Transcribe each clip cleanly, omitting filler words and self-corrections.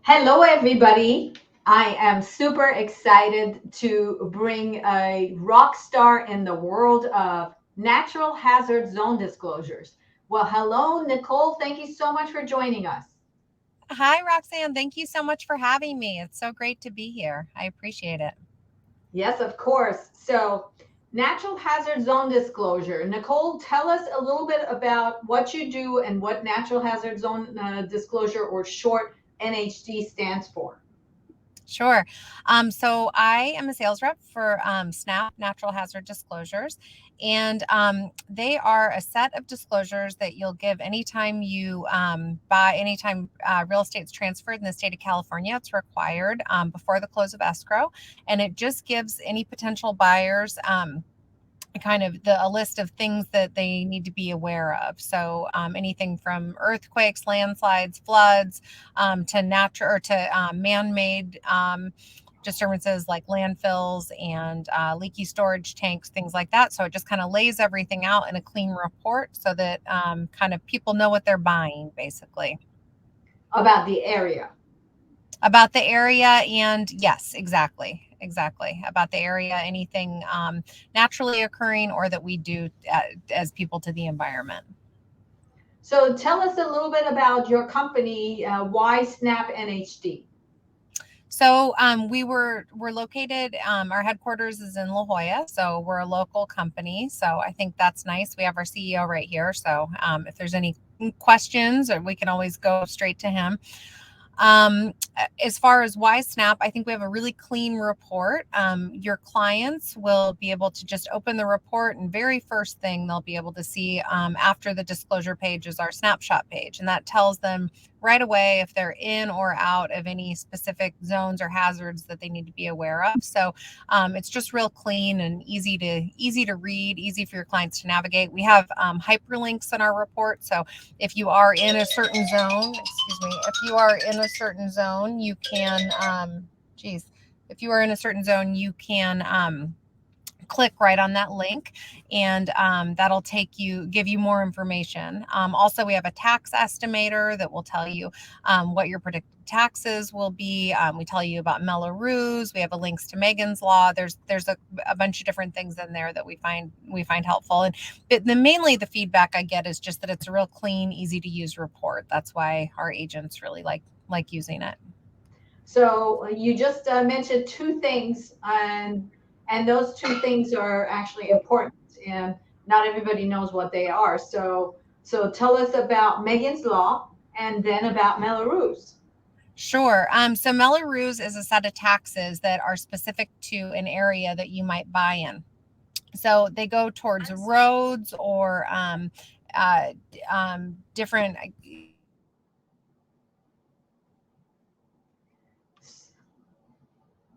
Hello, everybody. I am super excited to bring a rock star in the world of natural hazard zone disclosures. Well, hello, Nicole. Thank you so much for joining us. Hi, Roxanne. Thank you so much for having me. It's so great to be here. I appreciate it. Yes, of course. So, natural hazard zone disclosure. Nicole, tell us a little bit about what you do and what natural hazard zone disclosure, or short NHD, stands for. Sure. So I am a sales rep for SNAP Natural Hazard Disclosures, and they are a set of disclosures that you'll give anytime you buy, anytime real estate's transferred in the state of California. It's required before the close of escrow, and it just gives any potential buyers. Kind of a list of things that they need to be aware of. So anything from earthquakes, landslides, floods, to natural or to man-made disturbances like landfills and leaky storage tanks, things like that. So it just kind of lays everything out in a clean report so that kind of people know what they're buying, basically. About the area. About the area, and yes, exactly about the area, anything naturally occurring or that we do as people to the environment. So tell us a little bit about your company. Why Snap NHD? So we're located. Our headquarters is in La Jolla, so we're a local company. So I think that's nice. We have our CEO right here. So if there's any questions, or we can always go straight to him. As far as why Snap, I think we have a really clean report. Your clients will be able to just open the report, and very first thing they'll be able to see after the disclosure page is our snapshot page, and that tells them right away if they're in or out of any specific zones or hazards that they need to be aware of. So it's just real clean and easy to read, easy for your clients to navigate. We have hyperlinks in our report, so if you are in a certain zone, excuse me, if you are in a certain zone, you can, geez, if you are in a certain zone, you can click right on that link, and that'll give you more information. Also, we have a tax estimator that will tell you what your predicted taxes will be. We tell you about Mello-Roos. We have a links to Megan's Law. There's a bunch of different things in there that we find helpful. And mainly the feedback I get is just that it's a real clean, easy to use report. That's why our agents really like using it. So you just mentioned two things, and those two things are actually important, and not everybody knows what they are. So tell us about Megan's Law, and then about Melrose. Sure. So Mello-Roos is a set of taxes that are specific to an area that you might buy in. So they go towards roads or uh, different.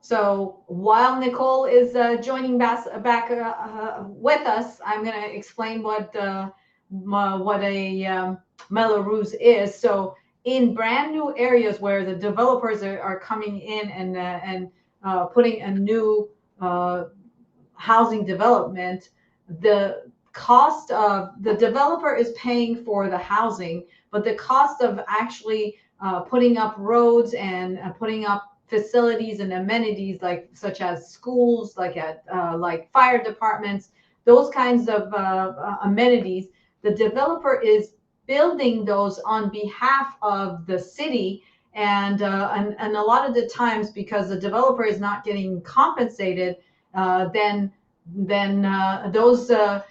So while Nicole is joining back with us, I'm going to explain what a Melrose is. So in brand new areas where the developers are coming in and putting a new uh, housing development, the cost of the developer is paying for the housing, but the cost of actually putting up roads and putting up facilities and amenities, like such as schools, like fire departments, those kinds of amenities, the developer is building those on behalf of the city. And a lot of the times, because the developer is not getting compensated, then those are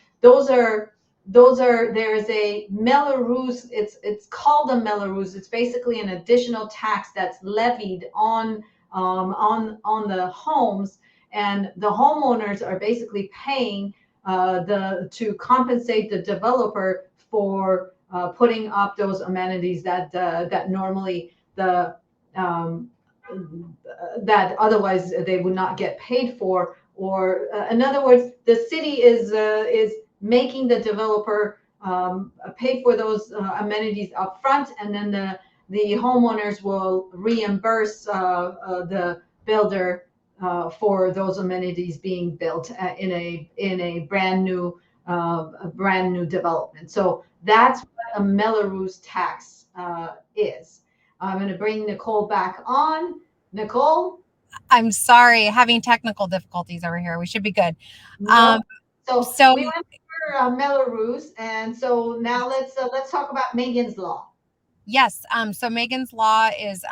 there is a Melrose. It's called a Melrose. It's basically an additional tax that's levied on the homes, and the homeowners are basically paying the to compensate the developer for putting up those amenities that normally the um, that otherwise they would not get paid for. Or in other words, the city is making the developer pay for those amenities up front, and then the homeowners will reimburse the builder for those amenities being built in a brand new development. So that's what a Melrose tax is. I'm going to bring Nicole back on. Nicole? I'm sorry, having technical difficulties over here. We should be good. No. So So we went over Melrose, and so now let's talk about Megan's Law. yes. So Megan's Law is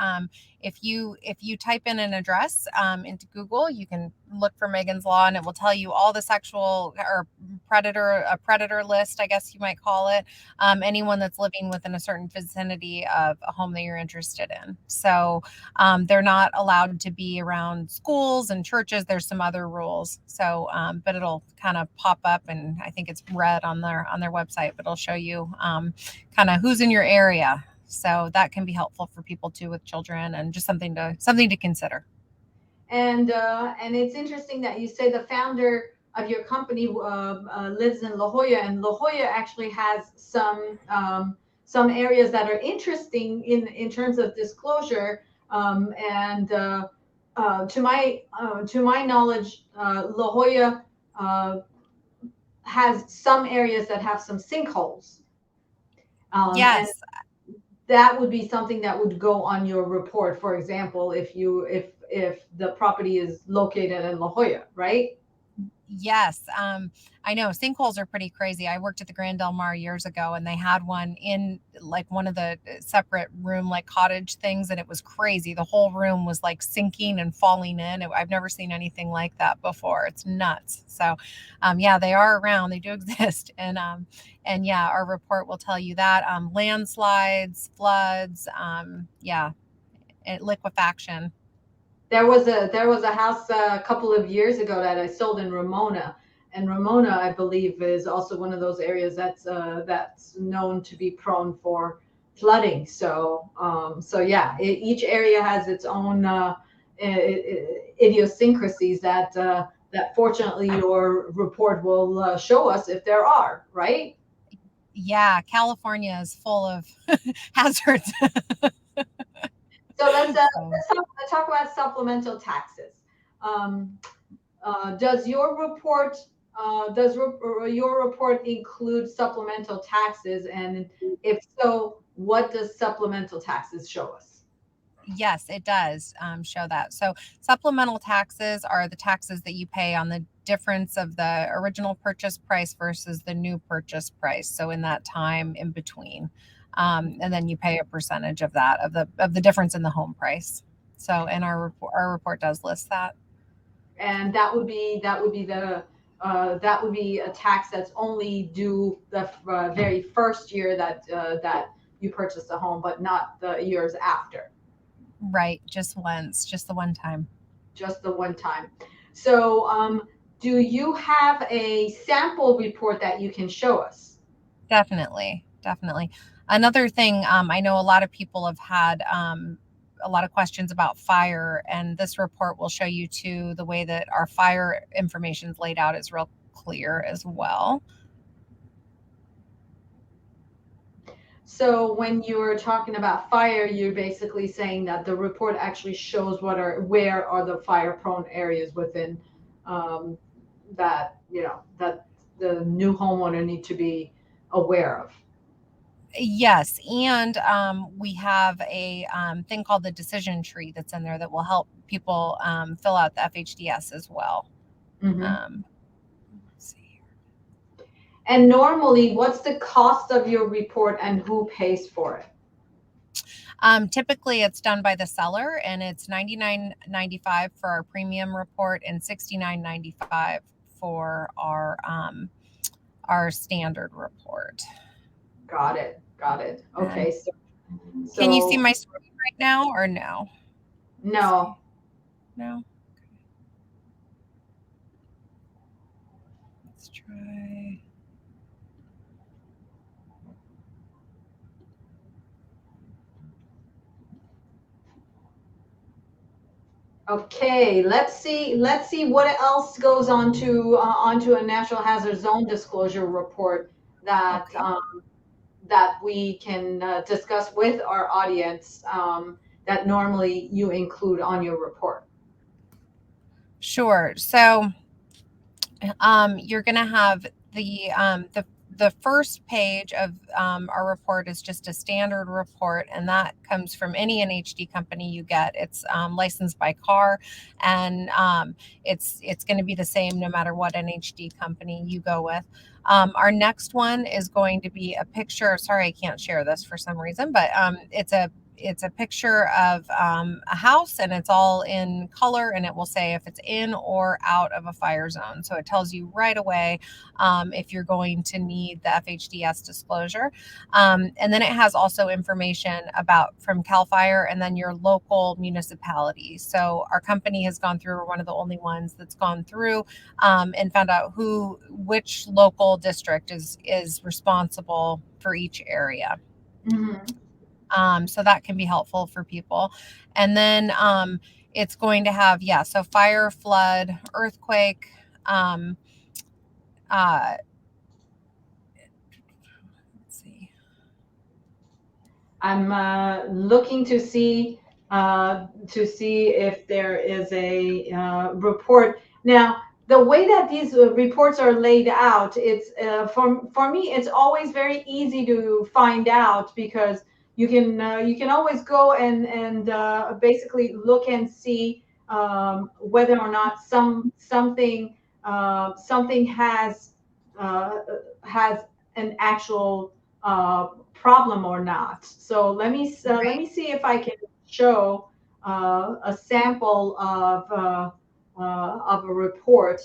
if you type in an address into Google, you can look for Megan's Law, and it will tell you all the sexual or predator list, I guess you might call it. Anyone that's living within a certain vicinity of a home that you're interested in. So they're not allowed to be around schools and churches. There's some other rules. So, but it'll kind of pop up, and I think it's red on their website, but it'll show you kind of who's in your area. So that can be helpful for people too with children, and just something to consider. And it's interesting that you say the founder of your company lives in La Jolla, and La Jolla actually has some areas that are interesting in terms of disclosure. To my knowledge, La Jolla has some areas that have some sinkholes. Yes. And that would be something that would go on your report, for example, if the property is located in La Jolla, right? Yes. I know sinkholes are pretty crazy. I worked at the Grand Del Mar years ago, and they had one in like one of the separate room, like cottage things. And it was crazy. The whole room was like sinking and falling in. I've never seen anything like that before. It's nuts. So, yeah, they are around. They do exist. And yeah, our report will tell you that, landslides, floods, liquefaction. There was a house a couple of years ago that I sold in Ramona, and Ramona, I believe, is also one of those areas that's known to be prone for flooding. So yeah, each area has its own idiosyncrasies that fortunately your report will show us if there are, right? Yeah, California is full of hazards. So let's talk about supplemental taxes. Um, does your report your report include supplemental taxes? And if so, what does supplemental taxes show us? Yes, it does show that. So supplemental taxes are the taxes that you pay on the difference of the original purchase price versus the new purchase price. So in that time in between, and then you pay a percentage of that of the difference in the home price. So, and our report does list that. And that would be a tax that's only due the very first year that you purchased a home, but not the years after. Right, just once, just the one time. Just the one time. So, do you have a sample report that you can show us? Definitely, definitely. Another thing, I know a lot of people have had a lot of questions about fire, and this report will show you too the way that our fire information is laid out is real clear as well. So when you're talking about fire, you're basically saying that the report actually shows where are the fire prone areas within that that the new homeowner need to be aware of. Yes, and we have a thing called the decision tree that's in there that will help people fill out the FHDS as well. Mm-hmm. Let's see. And normally, what's the cost of your report and who pays for it? Typically, it's done by the seller, and it's $99.95 for our premium report and $69.95 for our standard report. Got it. Okay. Can you see So my screen right now, or no? no. No. Let's try. Okay, let's see what else goes onto a natural hazard zone disclosure report that Okay. that we can discuss with our audience, that normally you include on your report. Sure. So you're going to have the the first page of our report is just a standard report, and that comes from any NHD company you get. It's licensed by CAR, and it's going to be the same no matter what NHD company you go with. Our next one is going to be a picture. Sorry, I can't share this for some reason, but it's a picture of a house, and it's all in color, and it will say if it's in or out of a fire zone. So it tells you right away if you're going to need the FHDS disclosure. And then it has also information about from CAL FIRE and then your local municipality. So our company has gone through, we're one of the only ones that's gone through and found out which local district is responsible for each area. Mm-hmm. So that can be helpful for people. And then it's going to have, so fire, flood, earthquake. Let's see. I'm looking to see if there is a report. Now, the way that these reports are laid out, it's for me, it's always very easy to find out because you can always go and basically look and see whether or not something has an actual problem or not. So let me see if I can show a sample of a report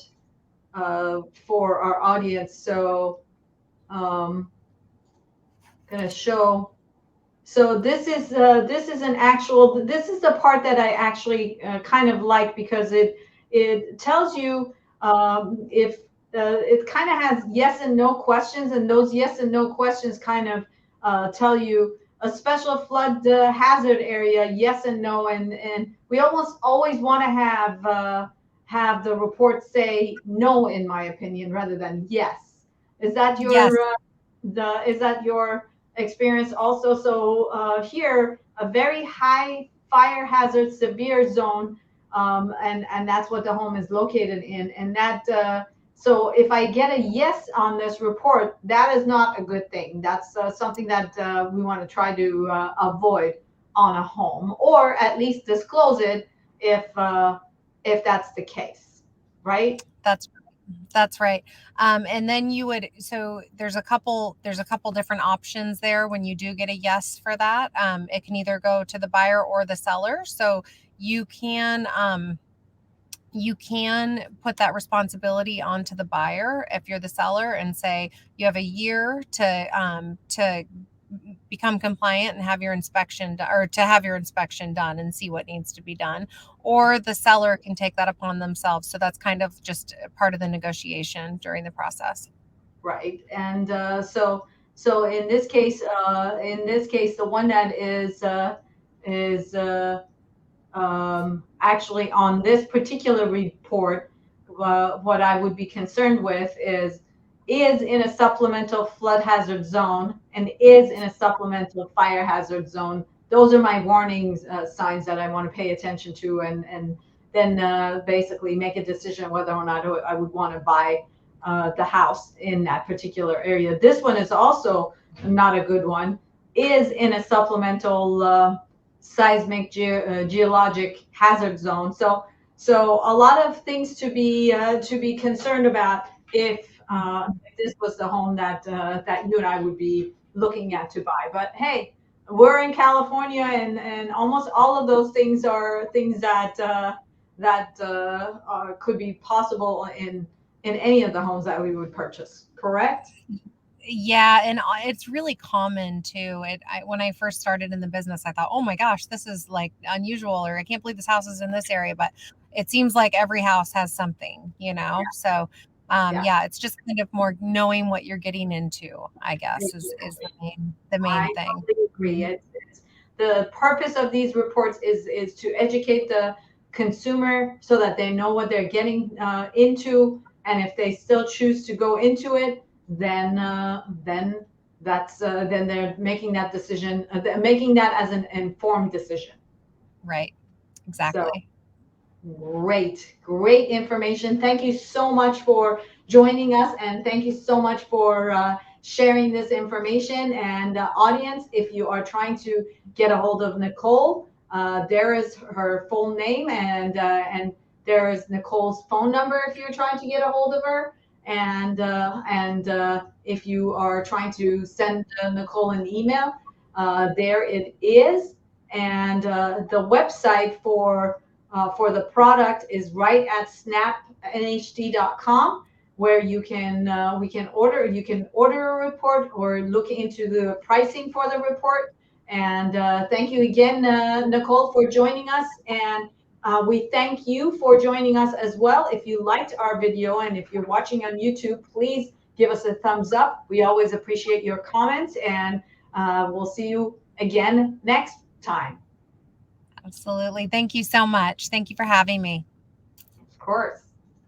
for our audience. So gonna show. So this is this is the part that I actually kind of like because it tells you if it kind of has yes and no questions, and those yes and no questions kind of tell you a special flood hazard area, yes and no, and we almost always want to have the report say no, in my opinion, rather than yes. Is that your Yes. is that your experience also? So here, a very high fire hazard severe zone, and that's what the home is located in, and that so if I get a yes on this report, that is not a good thing. That's something that we want to try to avoid on a home, or at least disclose it if that's the case, right? That's right. And then so there's a couple different options there when you do get a yes for that. It can either go to the buyer or the seller. So you can put that responsibility onto the buyer if you're the seller and say you have a year to become compliant and have your inspection done and see what needs to be done, or the seller can take that upon themselves. So that's kind of just part of the negotiation during the process. Right. And so in this case, the one that is actually on this particular report, what I would be concerned with is in a supplemental flood hazard zone and is in a supplemental fire hazard zone. Those are my warnings signs that I want to pay attention to, and then basically make a decision whether or not I would want to buy the house in that particular area. This one is also not a good one. Is in a supplemental seismic geologic hazard zone. So a lot of things to be concerned about if this was the home that you and I would be looking at to buy. But hey, we're in California, and almost all of those things are things that could be possible in any of the homes that we would purchase. Correct? Yeah, and it's really common too. When I first started in the business, I thought, oh my gosh, this is like unusual, or I can't believe this house is in this area. But it seems like every house has something, Yeah. So Yeah. yeah, it's just kind of more knowing what you're getting into, I guess, is the main I thing. totally agree. It's the purpose of these reports is to educate the consumer so that they know what they're getting into, and if they still choose to go into it, then then they're making that decision, making that as an informed decision. Right. So Exactly. great information. Thank you so much for joining us, and thank you so much for sharing this information. And audience, if you are trying to get a hold of Nicole, there is her full name, and there is Nicole's phone number if you're trying to get a hold of her. And if you are trying to send Nicole an email, there it is. And the website for the product is right at snapnhd.com, where you can you can order a report or look into the pricing for the report. And thank you again, Nicole, for joining us. And we thank you for joining us as well. If you liked our video and if you're watching on YouTube, please give us a thumbs up. We always appreciate your comments, and we'll see you again next time. Absolutely. Thank you so much. Thank you for having me. Of course.